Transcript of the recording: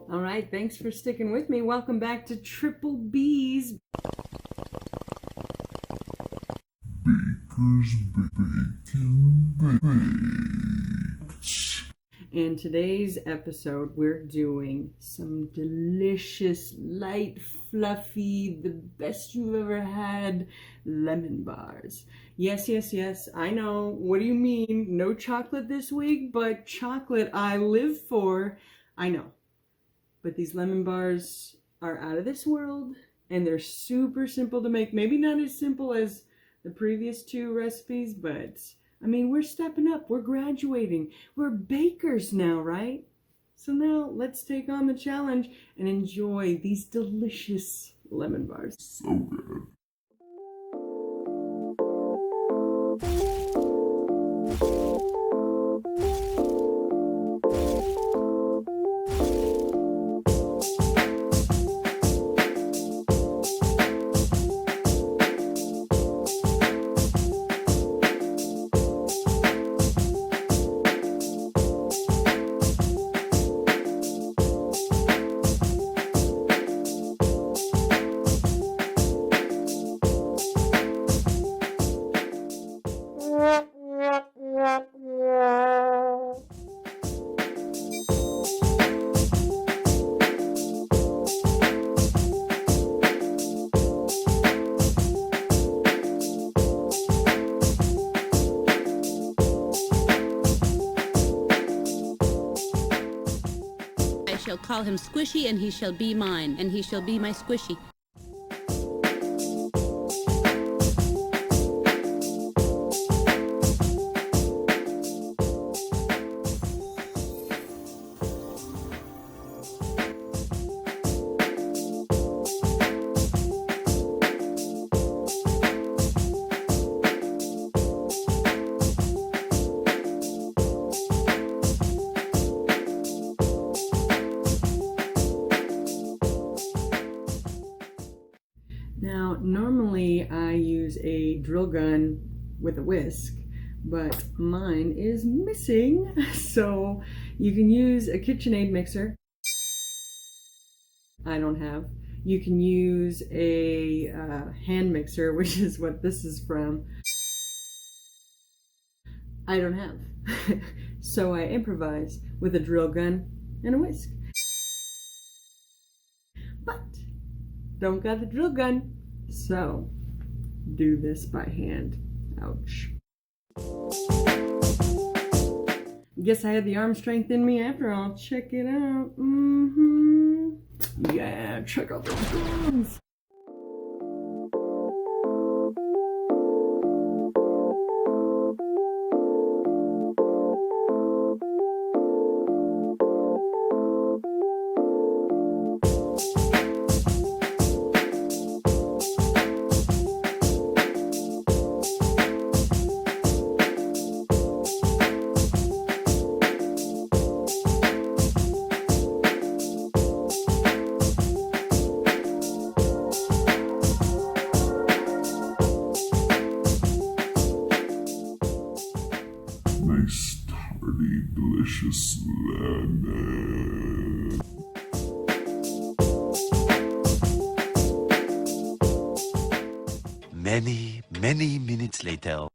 All right, thanks for sticking with me. Welcome back to Triple B's Baker's Bacon Bakes. In today's episode, we're doing some delicious, light, fluffy, the best you've ever had lemon bars. Yes, yes, yes, I know. What do you mean? No chocolate this week, but chocolate I live for. I know. But these lemon bars are out of this world, and they're super simple to make. Maybe not as simple as the previous two recipes, but I mean, we're stepping up, we're graduating, we're bakers now, right? So now let's take on the challenge and enjoy these delicious lemon bars. So good. I shall call him Squishy, and he shall be mine, and he shall be my Squishy. Now, normally I use a drill gun with a whisk, but mine is missing. So you can use a KitchenAid mixer. I don't have. You can use a hand mixer, which is what this is from. I don't have. So I improvise with a drill gun and a whisk. But don't got the drill gun, so do this by hand. Ouch. Guess I had the arm strength in me after all. Check it out. Yeah, check out those guns. Nice, hearty, delicious lemon. Many minutes later.